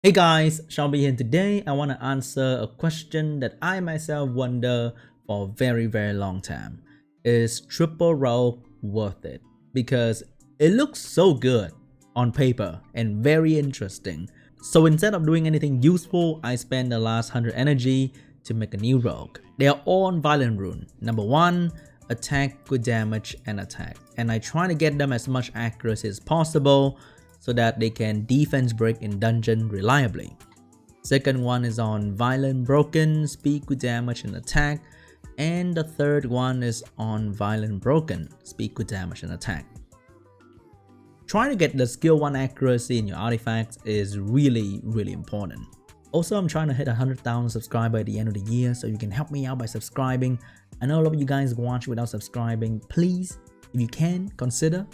Hey guys, SeanB here, and today I want to answer a question that I myself wonder for a very long time. Is triple rogue worth it? Because it looks so good on paper and very interesting. So instead of doing anything useful, I spend the last 100 energy to make a new rogue. They are all on violent rune. Number 1, attack, good damage, and attack. And I try to get them as much accuracy as possible so that they can defense break in dungeon reliably. Second one is on violent broken, speed, good damage, and attack. And the third one is on violent broken, speed, good damage, and attack. Trying to get the skill 1 accuracy in your artifacts is really important. Also, I'm trying to hit 100,000 subscribers at the end of the year, so you can help me out by subscribing. I know a lot of you guys watch without subscribing. Please, if you can, consider.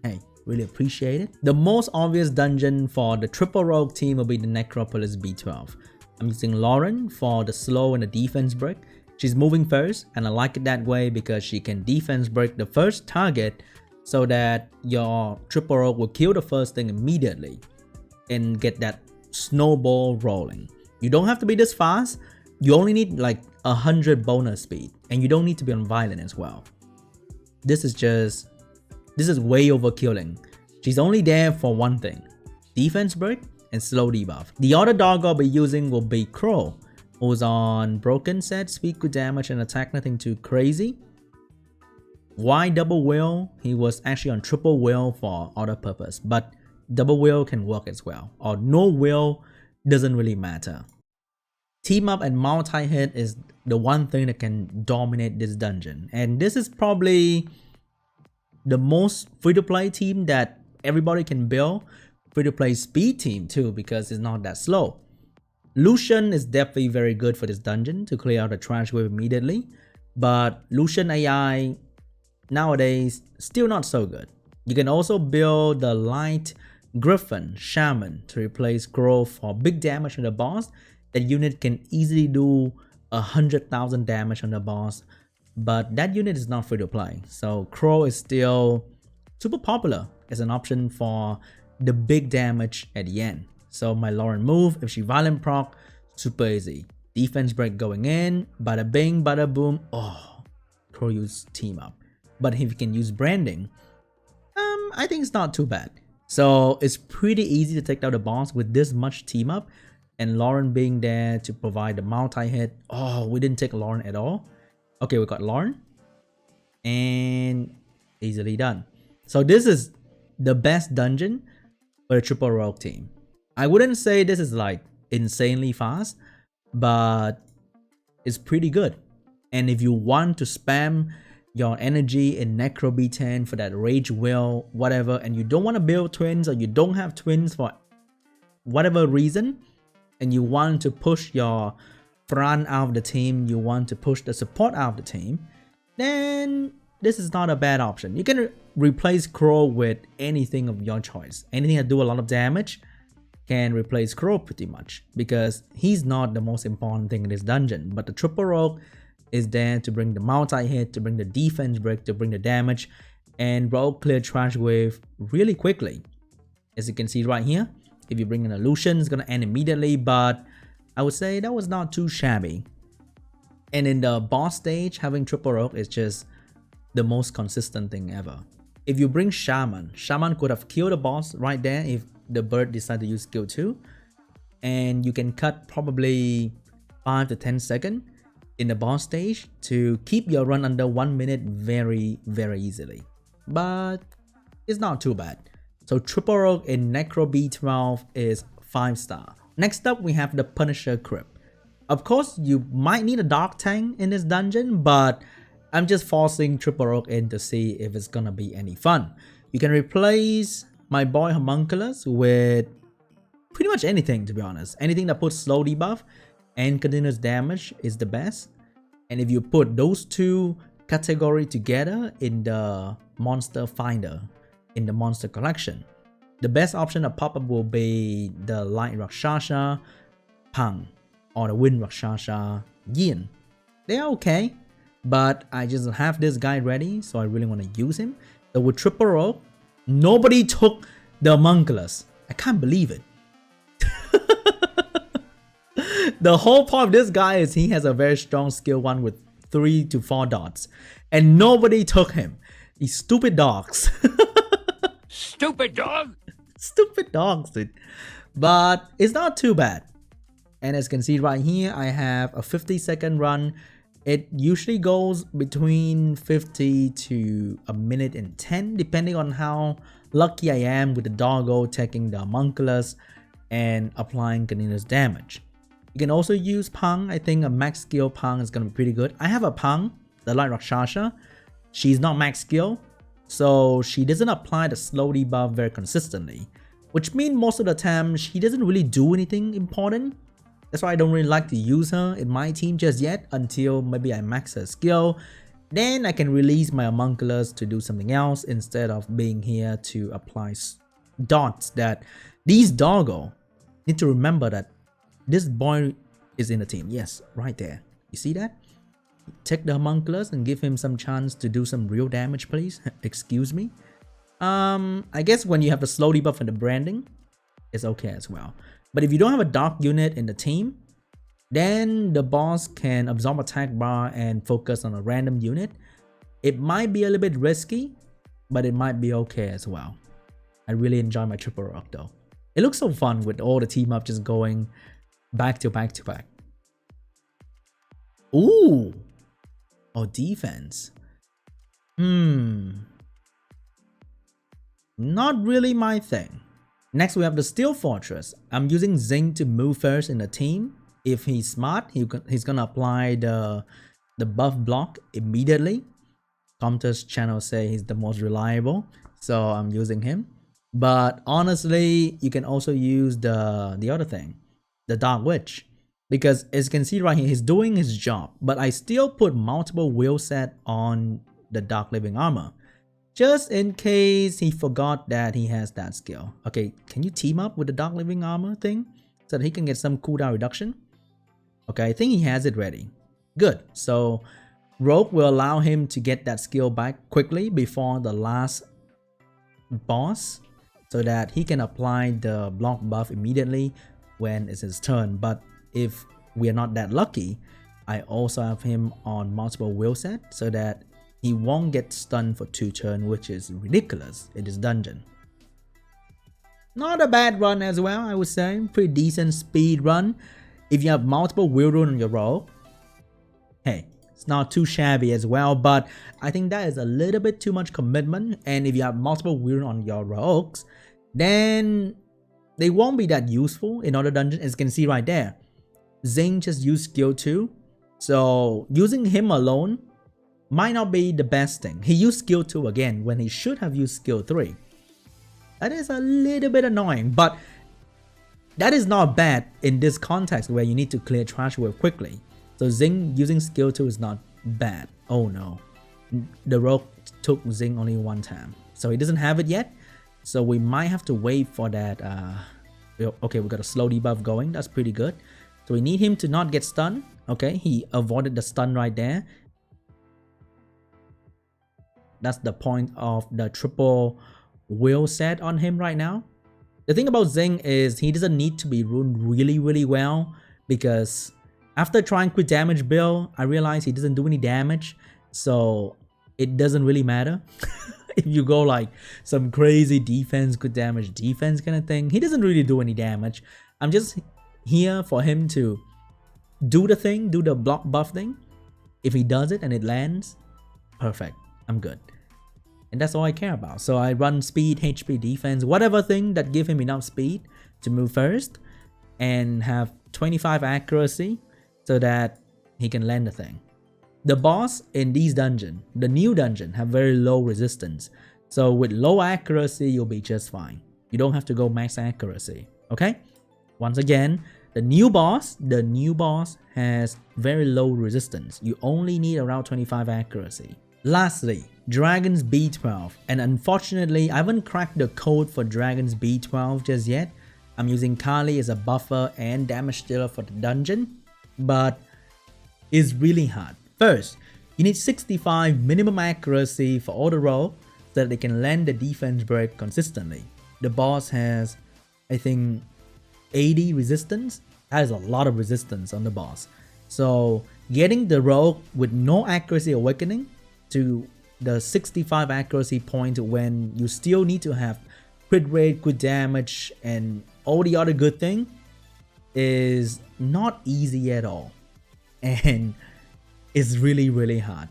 Hey, really appreciate it. The most obvious dungeon for the triple rogue team will be the Necropolis B12. I'm using Lauren for the slow and the defense break. She's moving first, and I like it that way because she can defense break the first target so that your triple rogue will kill the first thing immediately and get that snowball rolling. You don't have to be this fast. You only need like 100 bonus speed, and you don't need to be on violent as well. This is way overkilling. She's only there for one thing: defense break and slow debuff. The other dog I'll be using will be Crow, who's on broken set, speed, good damage, and attack, nothing too crazy. Why double wheel? He was actually on triple wheel for other purpose, but double wheel can work as well, or no wheel, doesn't really matter. Team up and multi-hit is the one thing that can dominate this dungeon, and this is probably the most free-to-play team that everybody can build. Free-to-play speed team too, because it's not that slow. Lucian is definitely very good for this dungeon to clear out the trash wave immediately, but Lucian AI nowadays still not so good. You can also build the light Griffin Shaman to replace Crow for big damage on the boss. That unit can easily do 100,000 damage on the boss, but that unit is not free to play. So Crow is still super popular as an option for the big damage at the end. So my Lauren move, if she violent proc, super easy. Defense break going in, bada bing, bada boom. Oh, Crow use team up. But if you can use branding, I think it's not too bad. So it's pretty easy to take out the boss with this much team up, and Lauren being there to provide the multi-hit. Oh, we didn't take Lauren at all. Okay, we got Lauren, and easily done. So this is the best dungeon for a triple rogue team. I wouldn't say this is like insanely fast, but it's pretty good. And if you want to spam your energy in Necro B10 for that rage will, whatever, and you don't want to build twins, or you don't have twins for whatever reason, and you want to push your front out of the team, you want to push the support out of the team, then this is not a bad option. You can replace Crow with anything of your choice. Anything that do a lot of damage can replace Crow pretty much, because he's not the most important thing in this dungeon. But the triple rogue is there to bring the multi-hit, to bring the defense break, to bring the damage, and rogue clear trash wave really quickly. As you can see right here, if you bring in a Lucian, it's gonna end immediately, but I would say that was not too shabby. And in the boss stage, having triple rogue is just the most consistent thing ever. If you bring Shaman could have killed the boss right there if the bird decided to use skill 2, and you can cut probably 5 to 10 seconds in the boss stage to keep your run under 1 minute very easily. But it's not too bad. So triple rogue in Necro B12 is 5-star. Next up, we have the Punisher Crypt. Of course, you might need a dark tank in this dungeon, but I'm just forcing triple rogue in to see if it's gonna be any fun. You can replace my boy Homunculus with pretty much anything, to be honest. Anything that puts slow debuff and continuous damage is the best. And if you put those two categories together in the monster finder, in the monster collection, the best option to pop up will be the light Rakshasa Pang or the wind Rakshasa Yin. They're okay, but I just have this guy ready, so I really want to use him. So with triple rogue, nobody took the homunculus. I can't believe it. The whole point of this guy is he has a very strong skill 1 with 3 to 4 dots. And nobody took him. These stupid dogs. Stupid dog! Stupid dogs, dude. But it's not too bad. And as you can see right here, I have a 50-second run. It usually goes between 50 to a minute and 10, depending on how lucky I am with the doggo taking the homunculus and applying continuous damage. You can also use Pang. I think a max skill Pang is going to be pretty good. I have a Pang, the Light Rakshasa. She's not max skill, so she doesn't apply the slow debuff very consistently, which means most of the time she doesn't really do anything important. That's why I don't really like to use her in my team just yet until maybe I max her skill. Then I can release my homunculus to do something else instead of being here to apply dots that these doggo need to remember that this boy is in the team. Yes, right there. You see that? Take the homunculus and give him some chance to do some real damage, please. Excuse me. I guess when you have the slow debuff and the branding, it's okay as well. But if you don't have a dark unit in the team, then the boss can absorb attack bar and focus on a random unit. It might be a little bit risky, but it might be okay as well. I really enjoy my triple RAOQ though. It looks so fun with all the team up just going back to back to back. Ooh. Oh, defense. Not really my thing. Next, we have the Steel Fortress. I'm using Zing to move first in the team. If he's smart, he's gonna apply the buff block immediately. Comters channel say he's the most reliable, so I'm using him. But honestly, you can also use the other thing, the Dark Witch, because as you can see right here, he's doing his job. But I still put multiple wheel set on the Dark Living Armor, just in case he forgot that he has that skill. Okay, can you team up with the Dark Living Armor thing so that he can get some cooldown reduction? Okay, I think he has it ready. Good. So RAOQ will allow him to get that skill back quickly before the last boss, so that he can apply the block buff immediately when it's his turn. But if we are not that lucky, I also have him on multiple wheel set so that he won't get stunned for 2 turns, which is ridiculous in this dungeon. Not a bad run as well, I would say. Pretty decent speed run. If you have multiple wheel rune on your roll, hey, it's not too shabby as well, but I think that is a little bit too much commitment. And if you have multiple wheel rune on your RAOQs, then they won't be that useful in other dungeons. As you can see right there, Zing just used skill 2, so using him alone might not be the best thing. He used skill 2 again when he should have used skill 3. That is a little bit annoying, but that is not bad in this context where you need to clear trash wave quickly. So Zing using skill 2 is not bad. Oh no, the RAOQ took Zing only 1 time, so he doesn't have it yet. So we might have to wait for that. Okay, we got a slow debuff going. That's pretty good. So we need him to not get stunned. Okay, he avoided the stun right there. That's the point of the triple wheel set on him right now. The thing about Zing is he doesn't need to be runed really well, because after trying quick damage build, I realized he doesn't do any damage, so it doesn't really matter. If you go like some crazy defense, good damage defense kind of thing, he doesn't really do any damage. I'm just here for him to do the thing, do the block buff thing. If he does it and it lands, perfect, I'm good. And that's all I care about. So I run speed, HP, defense, whatever thing that give him enough speed to move first, and have 25 accuracy so that he can land the thing. The boss in these dungeon, the new dungeon, have very low resistance. So with low accuracy, you'll be just fine. You don't have to go max accuracy, okay? Once again, the new boss has very low resistance. You only need around 25 accuracy. Lastly, Dragons B12. And unfortunately, I haven't cracked the code for Dragons B12 just yet. I'm using Kali as a buffer and damage dealer for the dungeon, but it's really hard. First, you need 65 minimum accuracy for auto roll so that they can land the defense break consistently. The boss has, I think, 80 resistance. That is a lot of resistance on the boss. So getting the rogue with no accuracy awakening to the 65 accuracy point when you still need to have crit rate, good damage, and all the other good thing is not easy at all. And it's really hard.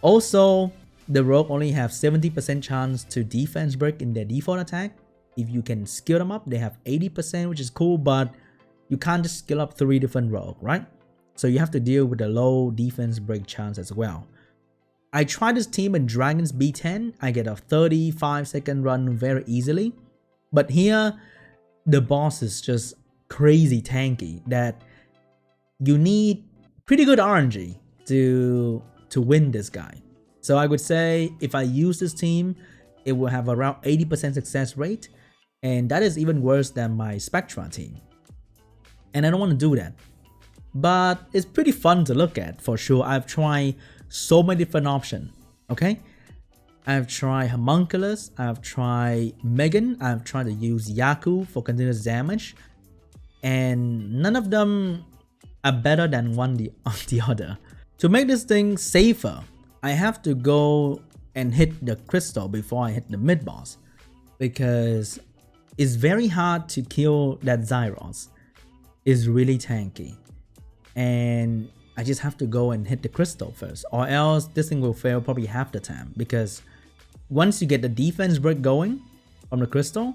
Also, the rogue only have 70% chance to defense break in their default attack. If you can skill them up, they have 80%, which is cool, but you can't just skill up 3 different rogue, right? So you have to deal with the low defense break chance as well. I tried this team in Dragons B10. I get a 35-second run very easily. But here, the boss is just crazy tanky that you need pretty good RNG to win this guy. So I would say if I use this team, it will have around 80% success rate. And that is even worse than my Spectra team. And I don't want to do that. But it's pretty fun to look at for sure. I've tried so many different options. Okay, I've tried Homunculus, I've tried Megan, I've tried to use RAOQ for continuous damage, and none of them are better than one the other. To make this thing safer, I have to go and hit the crystal before I hit the mid boss, because it's very hard to kill that Zyros. It's really tanky, and I just have to go and hit the crystal first, or else this thing will fail probably half the time, because once you get the defense break going from the crystal,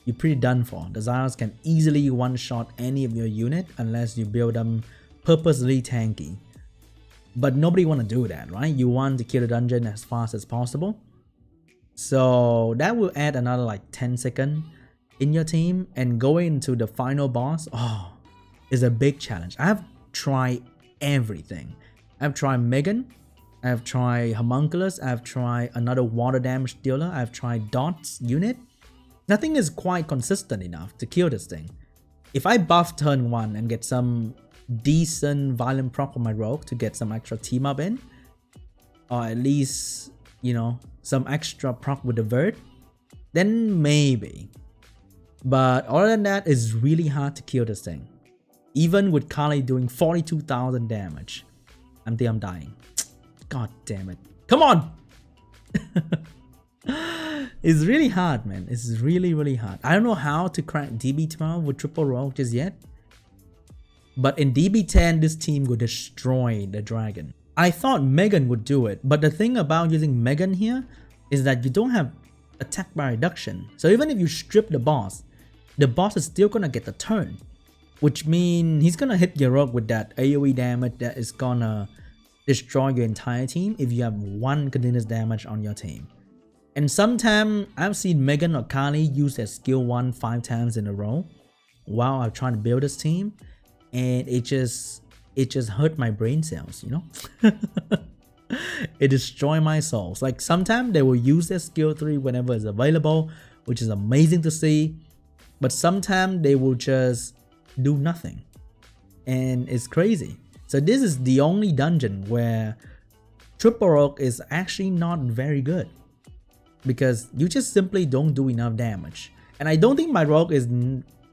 you're pretty done for. The Zyros can easily one-shot any of your unit unless you build them purposely tanky. But nobody want to do that, right? You want to kill the dungeon as fast as possible. So that will add another like 10 seconds in your team, and going into the final boss, is a big challenge. I have tried everything. I've tried Megan, I've tried Homunculus, I've tried another water damage dealer, I've tried Dot's unit. Nothing is quite consistent enough to kill this thing. If I buff turn 1 and get some decent violent proc on my rogue to get some extra team up in, or at least, you know, some extra proc with the vert, then maybe. But other than that, it's really hard to kill this thing. Even with Kali doing 42,000 damage, I think I'm dying. God damn it. Come on! It's really hard, man. It's really hard. I don't know how to crack DB12 with triple rogue just yet. But in DB10, this team would destroy the dragon. I thought Megan would do it, but the thing about using Megan here is that you don't have attack by reduction. So even if you strip the boss is still gonna get the turn. Which means he's gonna hit your rogue with that AoE damage that is gonna destroy your entire team if you have 1 continuous damage on your team. And sometimes I've seen Megan or Kali use their skill 1 5 times in a row while I'm trying to build this team, and it just hurt my brain cells, you know. It destroyed my souls. Like sometimes they will use their skill 3 whenever it's available, which is amazing to see, but sometimes they will just do nothing, and it's crazy. So this is the only dungeon where triple rogue is actually not very good, because you just simply don't do enough damage. And I don't think my rogue is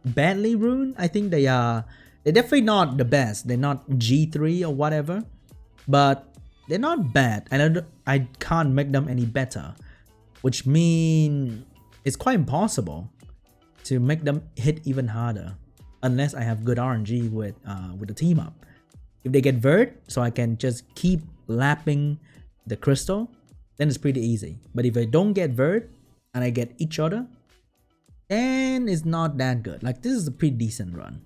badly ruined. I think they're definitely not the best. They're not G3 or whatever, but they're not bad, and I can't make them any better, which means it's quite impossible to make them hit even harder unless I have good RNG with the team up. If they get vert, so I can just keep lapping the crystal, then it's pretty easy. But if I don't get vert and I get each other, then it's not that good. Like this is a pretty decent run.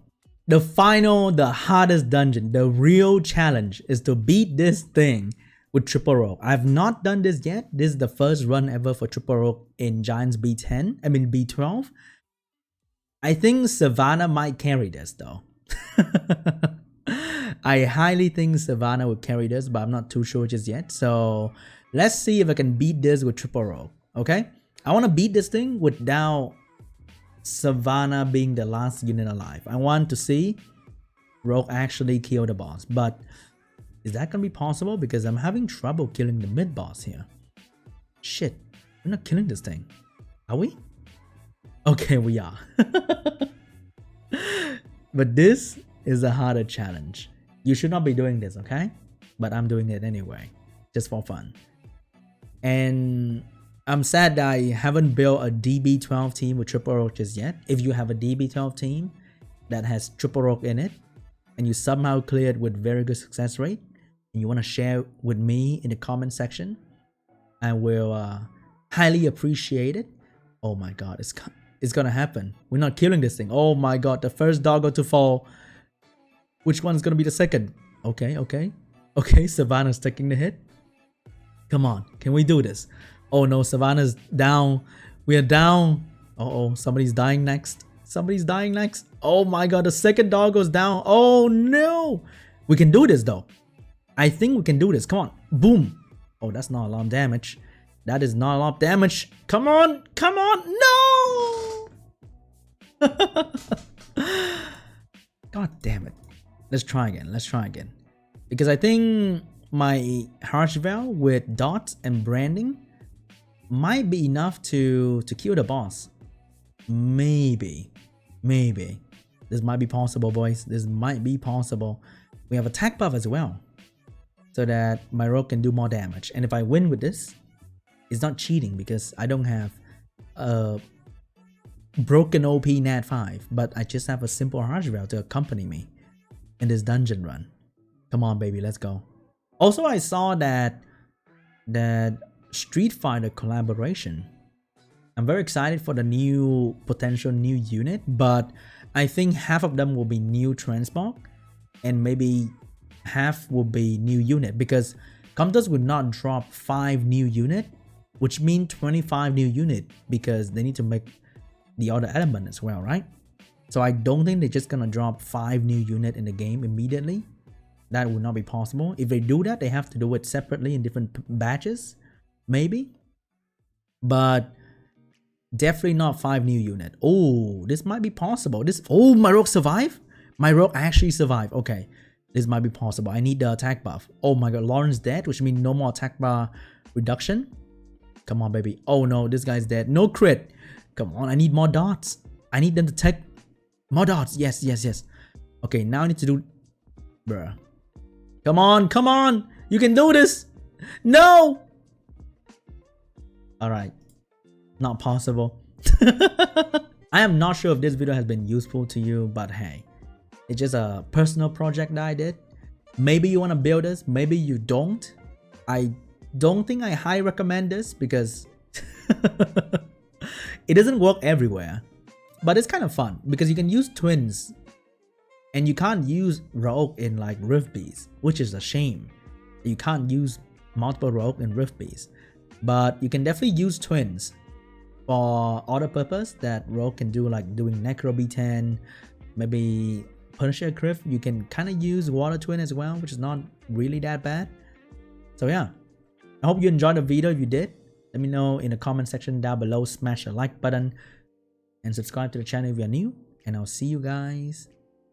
The hardest dungeon, the real challenge is to beat this thing with triple rogue. I've not done this yet. This is the first run ever for triple rogue in Giants B12. I think Savannah might carry this though. I highly think Savannah will carry this, but I'm not too sure just yet. So let's see if I can beat this with triple rogue. Okay, I want to beat this thing without Savannah being the last unit alive. I want to see rogue actually kill the boss, but is that gonna be possible? Because I'm having trouble killing the mid boss here. Shit, we're not killing this thing, are we? Okay, we are. But this is a harder challenge. You should not be doing this, okay? But I'm doing it anyway, just for fun. And I'm sad that I haven't built a DB12 team with triple RAOQ just yet. If you have a DB12 team that has triple RAOQ in it, and you somehow cleared with very good success rate, and you want to share with me in the comment section, I will highly appreciate it. Oh my god, it's gonna happen. We're not killing this thing. Oh my god, the first doggo to fall. Which one's gonna be the second? Okay, Savannah's taking the hit. Come on, can we do this? Oh no, Savannah's down. We are down. Uh-oh, somebody's dying next. Somebody's dying next. Oh my god, the second dog goes down. Oh no. We can do this though. I think we can do this. Come on. Boom. Oh, that's not alarm damage. That is not alarm damage. Come on. Come on. No. God damn it. Let's try again. Let's try again. Because I think my harsh veil with dots and branding might be enough to kill the boss. Maybe. This might be possible, boys. This might be possible. We have attack buff as well, so that my rogue can do more damage. And if I win with this, it's not cheating because I don't have a broken OP Nat 5, but I just have a simple harsh veil to accompany me in this dungeon run. Come on, baby, let's go. Also, I saw that Street Fighter collaboration. I'm very excited for the potential new unit, but I think half of them will be new transport and maybe half will be new unit, because Comtos would not drop 5 new unit, which means 25 new unit, because they need to make the other element as well, right? So I don't think they're just gonna drop 5 new unit in the game immediately. That would not be possible. If they do that, they have to do it separately in different batches, maybe. But definitely not 5 new unit. Oh, this might be possible. Oh, my rogue survived? My rogue actually survived. Okay, this might be possible. I need the attack buff. Oh my god, Lauren's dead, which means no more attack bar reduction. Come on, baby. Oh no, this guy's dead. No crit. Come on, I need more dots. I need them to take more dots. Yes. Okay, now I need to do... Bruh. Come on. You can do this. No. Alright. Not possible. I am not sure if this video has been useful to you, but hey, it's just a personal project that I did. Maybe you want to build this, maybe you don't. I don't think I highly recommend this because it doesn't work everywhere, but it's kind of fun because you can use twins and you can't use RAOQ in like Rift Beast, which is a shame. You can't use multiple RAOQ in Rift Beast, but you can definitely use twins for other purpose that RAOQ can do, like doing Necropolis B10, maybe Punisher Crypt. You can kind of use Water Twin as well, which is not really that bad. So yeah, I hope you enjoyed the video. If you did, let me know in the comment section down below. Smash the like button and subscribe to the channel if you're new, and I'll see you guys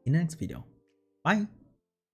in the next video. Bye.